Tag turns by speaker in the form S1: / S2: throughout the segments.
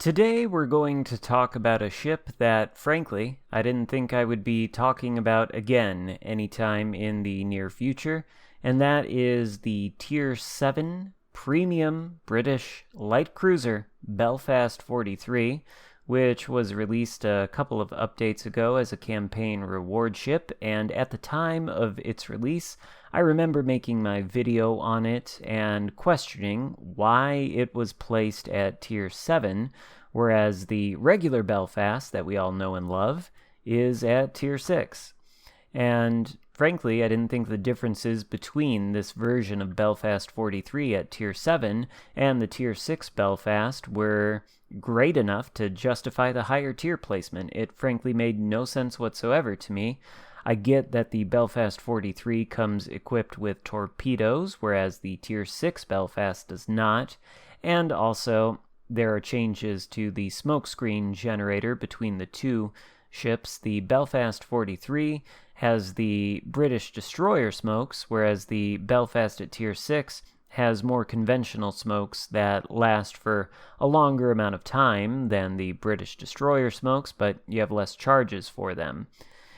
S1: Today we're going to talk about a ship that, frankly, I didn't think I would be talking about again anytime in the near future, and that is the Tier 7 Premium British Light Cruiser Belfast 43, which was released a couple of updates ago as a campaign reward ship, and at the time of its release, I remember making my video on it and questioning why it was placed at Tier 7, whereas the regular Belfast that we all know and love is at Tier 6. And frankly, I didn't think the differences between this version of Belfast 43 at Tier 7 and the Tier 6 Belfast were great enough to justify the higher tier placement. It frankly made no sense whatsoever to me. I get that the Belfast 43 comes equipped with torpedoes, whereas the Tier 6 Belfast does not, and also there are changes to the smokescreen generator between the two ships. The Belfast 43 has the British destroyer smokes, whereas the Belfast at Tier 6 has more conventional smokes that last for a longer amount of time than the British destroyer smokes, but you have less charges for them.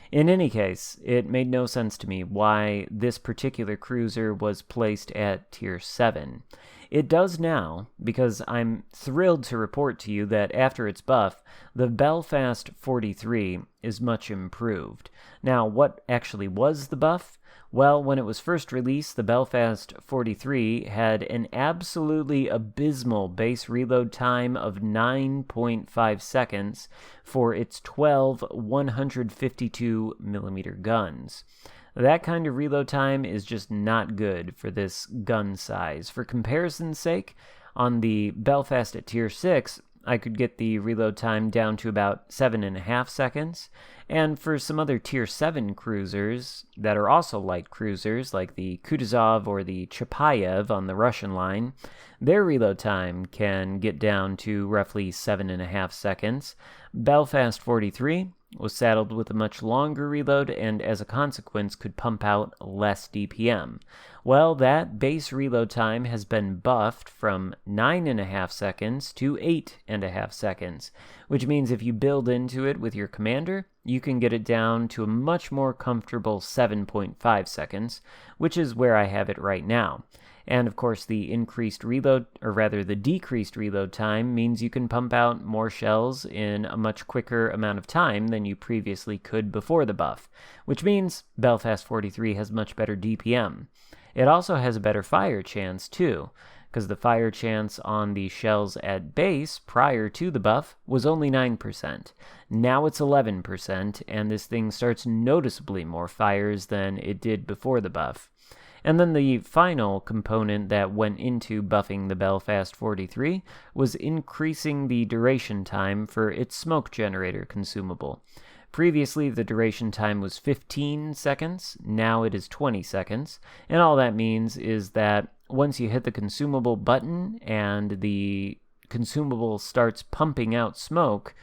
S1: In any case, it made no sense to me why this particular cruiser was placed at Tier 7. It does now, because I'm thrilled to report to you that after its buff, the Belfast 43 is much improved. Now, what actually was the buff? Well, when it was first released, the Belfast 43 had an absolutely abysmal base reload time of 9.5 seconds for its 12 152mm guns. That kind of reload time is just not good for this gun size. For comparison's sake, on the Belfast at Tier 6, I could get the reload time down to about 7.5 seconds, and for some other Tier 7 cruisers that are also light cruisers, like the Kutuzov or the Chapayev on the Russian line, their reload time can get down to roughly 7.5 seconds. Belfast 43 was saddled with a much longer reload and as a consequence could pump out less DPM. Well, that base reload time has been buffed from 9.5 seconds to 8.5 seconds, which means if you build into it with your commander, you can get it down to a much more comfortable 7.5 seconds, which is where I have it right now. And of course, the decreased reload time means you can pump out more shells in a much quicker amount of time than you previously could before the buff, which means Belfast 43 has much better DPM. It also has a better fire chance too, because the fire chance on the shells at base prior to the buff was only 9%. Now it's 11%, and this thing starts noticeably more fires than it did before the buff. And then the final component that went into buffing the Belfast 43 was increasing the duration time for its smoke generator consumable. Previously, the duration time was 15 seconds, now it is 20 seconds, and all that means is that once you hit the consumable button and the consumable starts pumping out smoke,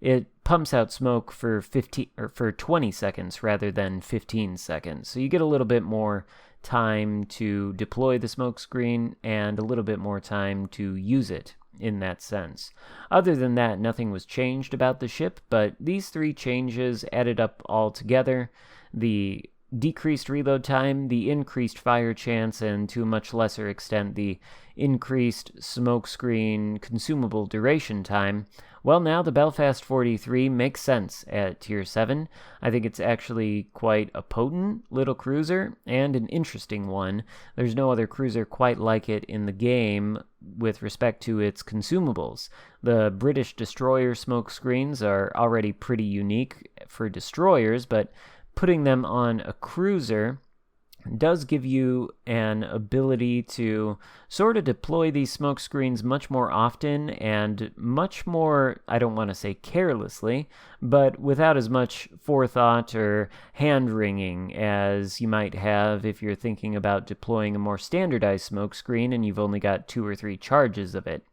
S1: it pumps out smoke for 20 seconds rather than 15 seconds. So you get a little bit more time to deploy the smoke screen and a little bit more time to use it in that sense. Other than that, nothing was changed about the ship, but these three changes added up all together: the decreased reload time, the increased fire chance, and to a much lesser extent the increased smokescreen consumable duration time. Well, now the Belfast 43 makes sense at Tier 7. I think it's actually quite a potent little cruiser and an interesting one. There's no other cruiser quite like it in the game with respect to its consumables. The British destroyer smokescreens are already pretty unique for destroyers, but putting them on a cruiser does give you an ability to sort of deploy these smoke screens much more often and much more, I don't want to say carelessly, but without as much forethought or hand-wringing as you might have if you're thinking about deploying a more standardized smoke screen and you've only got 2 or 3 charges of it.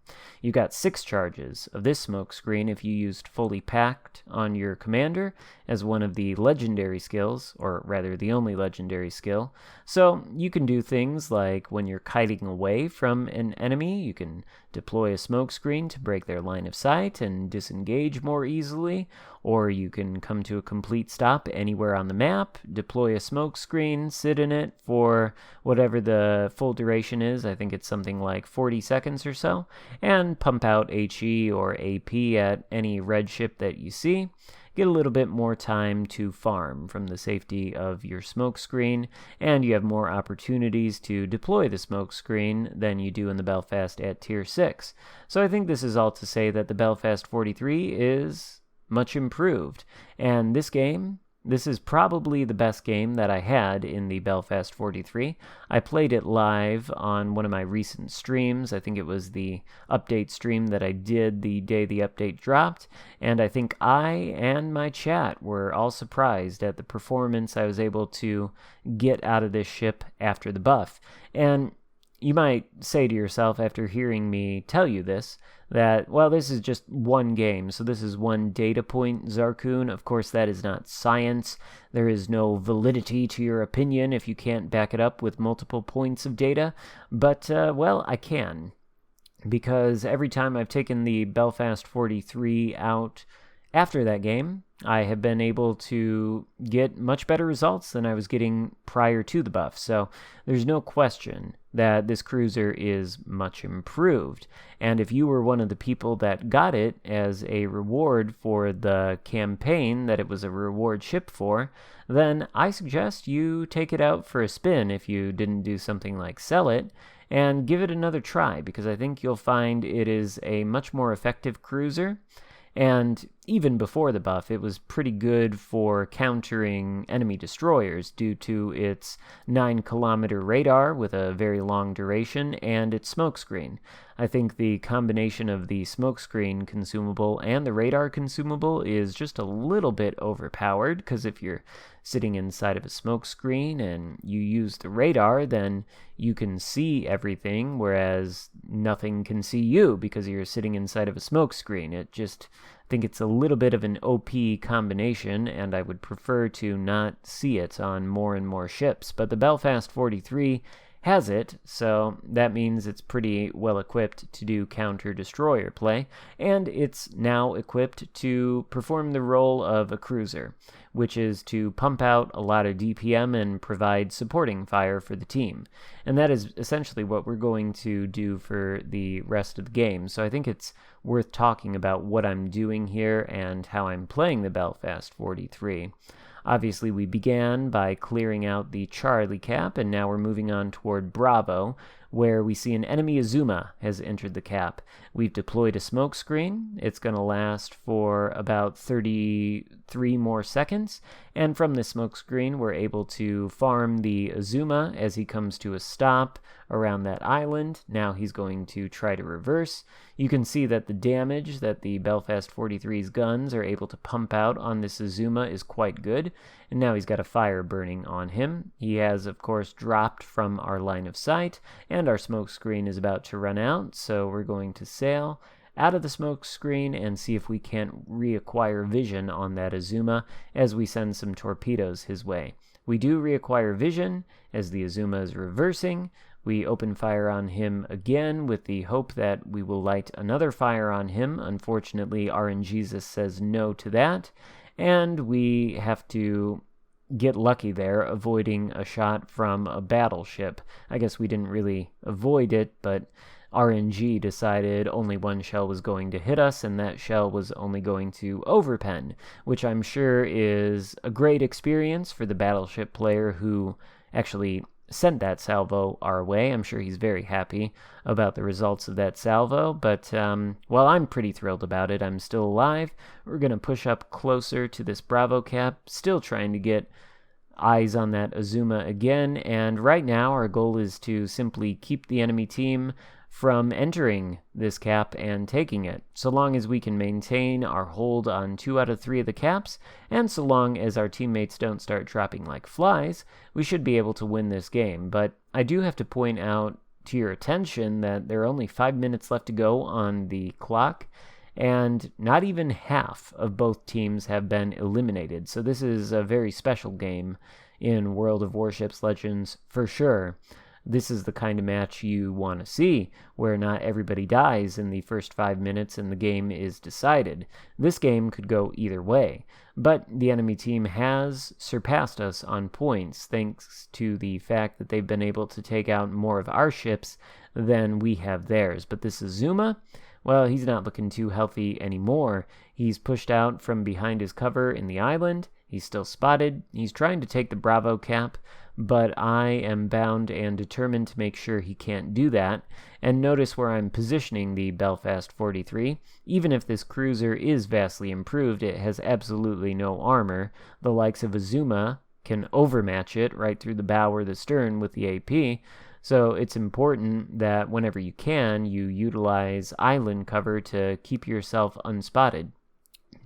S1: You got 6 charges of this smoke screen if you used fully packed on your commander as one of the legendary skills, or rather the only legendary skill, So you can do things like when you're kiting away from an enemy, you can deploy a smoke screen to break their line of sight and disengage more easily, or you can come to a complete stop anywhere on the map, deploy a smoke screen, sit in it for whatever the full duration is, I think it's something like 40 seconds or so, and pump out HE or AP at any red ship that you see. Get a little bit more time to farm from the safety of your smoke screen, and you have more opportunities to deploy the smoke screen than you do in the Belfast at Tier 6. So I think this is all to say that the Belfast 43 is much improved, and this is probably the best game that I had in the Belfast 43. I played it live on one of my recent streams. I think it was the update stream that I did the day the update dropped, and I think I and my chat were all surprised at the performance I was able to get out of this ship after the buff. And you might say to yourself after hearing me tell you this, that, well, this is just one game, so this is one data point, Xarkun. Of course, that is not science. There is no validity to your opinion if you can't back it up with multiple points of data. But, well, I can. Because every time I've taken the Belfast 43 out after that game, I have been able to get much better results than I was getting prior to the buff. So there's no question that this cruiser is much improved. And if you were one of the people that got it as a reward for the campaign that it was a reward ship for, then I suggest you take it out for a spin if you didn't do something like sell it, and give it another try, because I think you'll find it is a much more effective cruiser. And even before the buff, it was pretty good for countering enemy destroyers due to its 9-kilometer radar with a very long duration and its smokescreen. I think the combination of the smokescreen consumable and the radar consumable is just a little bit overpowered, because if you're sitting inside of a smokescreen and you use the radar, then you can see everything, whereas nothing can see you because you're sitting inside of a smokescreen. I think it's a little bit of an OP combination, and I would prefer to not see it on more and more ships. But the Belfast 43 has it, so that means it's pretty well equipped to do counter-destroyer play, and it's now equipped to perform the role of a cruiser, which is to pump out a lot of DPM and provide supporting fire for the team. And that is essentially what we're going to do for the rest of the game. So I think it's worth talking about what I'm doing here and how I'm playing the Belfast 43. Obviously, we began by clearing out the Charlie cap, and now we're moving on toward Bravo, where we see an enemy Azuma has entered the cap. We've deployed a smoke screen. It's going to last for about 33 more seconds, and from this smoke screen, we're able to farm the Azuma as he comes to a stop around that island. Now he's going to try to reverse. You can see that the damage that the Belfast 43's guns are able to pump out on this Azuma is quite good, and now he's got a fire burning on him. He has, of course, dropped from our line of sight, and our smoke screen is about to run out, so we're going to sail out of the smoke screen and see if we can't reacquire vision on that Azuma as we send some torpedoes his way. We do reacquire vision as the Azuma is reversing. We open fire on him again with the hope that we will light another fire on him. Unfortunately, RNGesus says no to that, and we have to get lucky there, avoiding a shot from a battleship. I guess we didn't really avoid it, but RNG decided only one shell was going to hit us, and that shell was only going to overpen, which I'm sure is a great experience for the battleship player who actually sent that salvo our way. I'm sure he's very happy about the results of that salvo, but, well, I'm pretty thrilled about it. I'm still alive. We're going to push up closer to this Bravo cap, still trying to get eyes on that Azuma again, and right now our goal is to simply keep the enemy team from entering this cap and taking it, so long as we can maintain our hold on 2 out of 3 of the caps, and so long as our teammates don't start dropping like flies, we should be able to win this game. But I do have to point out to your attention that there are only 5 minutes left to go on the clock, and not even half of both teams have been eliminated, so this is a very special game in World of Warships Legends for sure. This is the kind of match you want to see, where not everybody dies in the first 5 minutes and the game is decided. This game could go either way, but the enemy team has surpassed us on points thanks to the fact that they've been able to take out more of our ships than we have theirs. But this Azuma, well, he's not looking too healthy anymore. He's pushed out from behind his cover in the island. He's still spotted. He's trying to take the Bravo cap, but I am bound and determined to make sure he can't do that. And notice where I'm positioning the Belfast 43. Even if this cruiser is vastly improved, it has absolutely no armor. The likes of Azuma can overmatch it right through the bow or the stern with the AP. So it's important that whenever you can, you utilize island cover to keep yourself unspotted.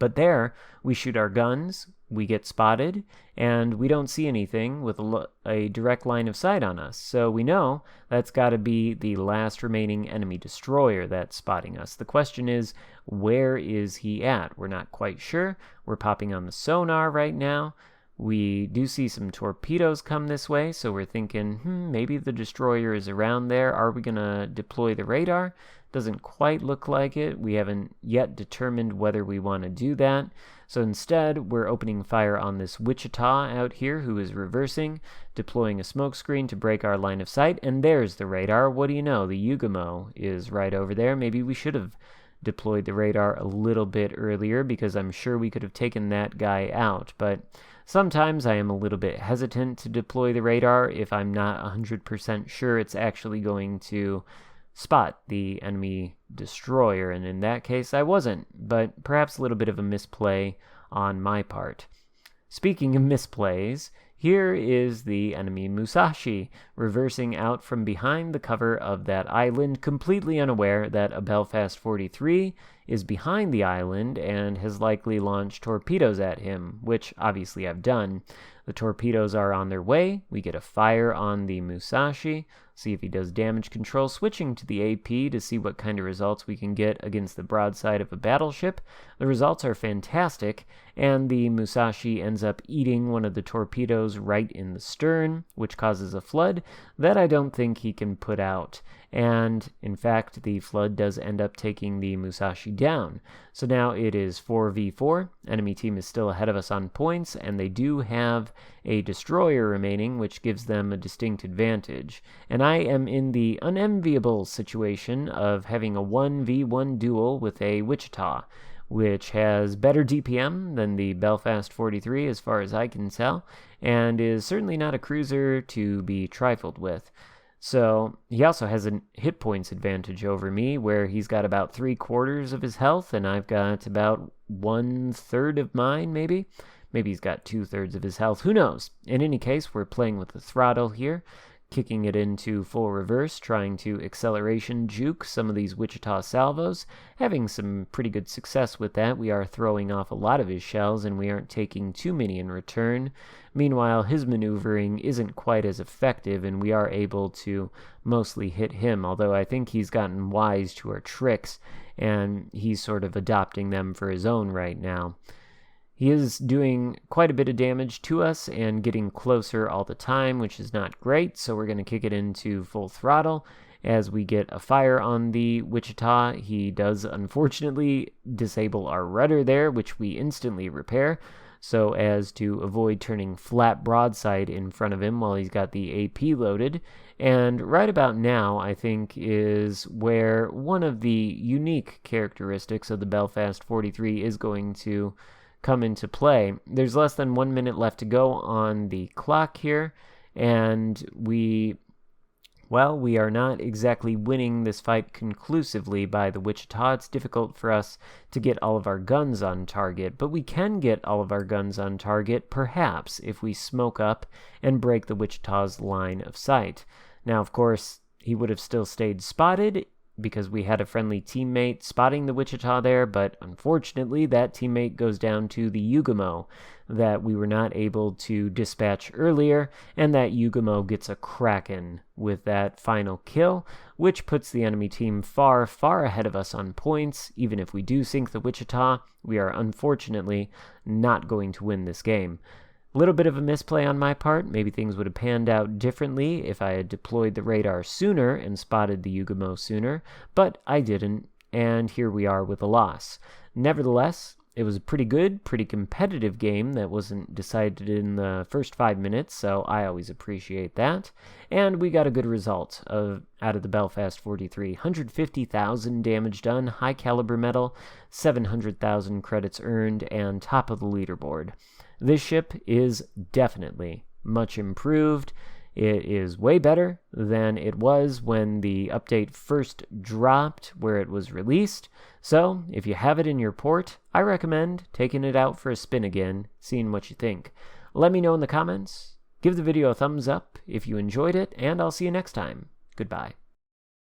S1: But there, we shoot our guns, we get spotted, and we don't see anything with a direct line of sight on us. So we know that's got to be the last remaining enemy destroyer that's spotting us. The question is, where is he at? We're not quite sure. We're popping on the sonar right now. We do see some torpedoes come this way, so we're thinking, maybe the destroyer is around there. Are we going to deploy the radar? Doesn't quite look like it. We haven't yet determined whether we want to do that. So instead, we're opening fire on this Wichita out here who is reversing, deploying a smoke screen to break our line of sight, and there's the radar. What do you know? The Yugamo is right over there. Maybe we should have deployed the radar a little bit earlier because I'm sure we could have taken that guy out, but sometimes I am a little bit hesitant to deploy the radar if I'm not 100% sure it's actually going to spot the enemy destroyer, and in that case I wasn't, but perhaps a little bit of a misplay on my part. Speaking of misplays, here is the enemy Musashi, reversing out from behind the cover of that island, completely unaware that a Belfast 43 is behind the island and has likely launched torpedoes at him, which obviously I've done. The torpedoes are on their way. We get a fire on the Musashi, see if he does damage control, switching to the AP to see what kind of results we can get against the broadside of a battleship. The results are fantastic, and the Musashi ends up eating one of the torpedoes right in the stern, which causes a flood that I don't think he can put out. And in fact, the flood does end up taking the Musashi down. So now it is 4v4. Enemy team is still ahead of us on points, and they do have a destroyer remaining, which gives them a distinct advantage. And I am in the unenviable situation of having a 1v1 duel with a Wichita, which has better DPM than the Belfast 43 as far as I can tell, and is certainly not a cruiser to be trifled with. So he also has a hit points advantage over me, where he's got about 3/4 of his health, and I've got about 1/3 of mine, maybe. Maybe he's got 2/3 of his health. Who knows? In any case, we're playing with the throttle here, kicking it into full reverse, trying to acceleration juke some of these Wichita salvos, having some pretty good success with that. We are throwing off a lot of his shells, and we aren't taking too many in return. Meanwhile, his maneuvering isn't quite as effective, and we are able to mostly hit him, although I think he's gotten wise to our tricks, and he's sort of adopting them for his own right now. He is doing quite a bit of damage to us and getting closer all the time, which is not great, so we're going to kick it into full throttle. As we get a fire on the Wichita, he does unfortunately disable our rudder there, which we instantly repair, so as to avoid turning flat broadside in front of him while he's got the AP loaded. And right about now, I think, is where one of the unique characteristics of the Belfast 43 is going to come into play. There's less than 1 minute left to go on the clock here, and we are not exactly winning this fight conclusively by the Wichita. It's difficult for us to get all of our guns on target, but we can get all of our guns on target, perhaps, if we smoke up and break the Wichita's line of sight. Now, of course, he would have still stayed spotted because we had a friendly teammate spotting the Wichita there, but unfortunately that teammate goes down to the Yugamo that we were not able to dispatch earlier, and that Yugamo gets a Xarkun with that final kill, which puts the enemy team far, far ahead of us on points. Even if we do sink the Wichita, we are unfortunately not going to win this game. A little bit of a misplay on my part. Maybe things would have panned out differently if I had deployed the radar sooner and spotted the Yugamo sooner, but I didn't, and here we are with a loss. Nevertheless, it was a pretty good, pretty competitive game that wasn't decided in the first 5 minutes, so I always appreciate that. And we got a good result out of the Belfast 43. 150,000 damage done, high caliber medal, 700,000 credits earned, and top of the leaderboard. This ship is definitely much improved. It is way better than it was when the update first dropped where it was released. So, if you have it in your port, I recommend taking it out for a spin again, seeing what you think. Let me know in the comments. Give the video a thumbs up if you enjoyed it, and I'll see you next time. Goodbye.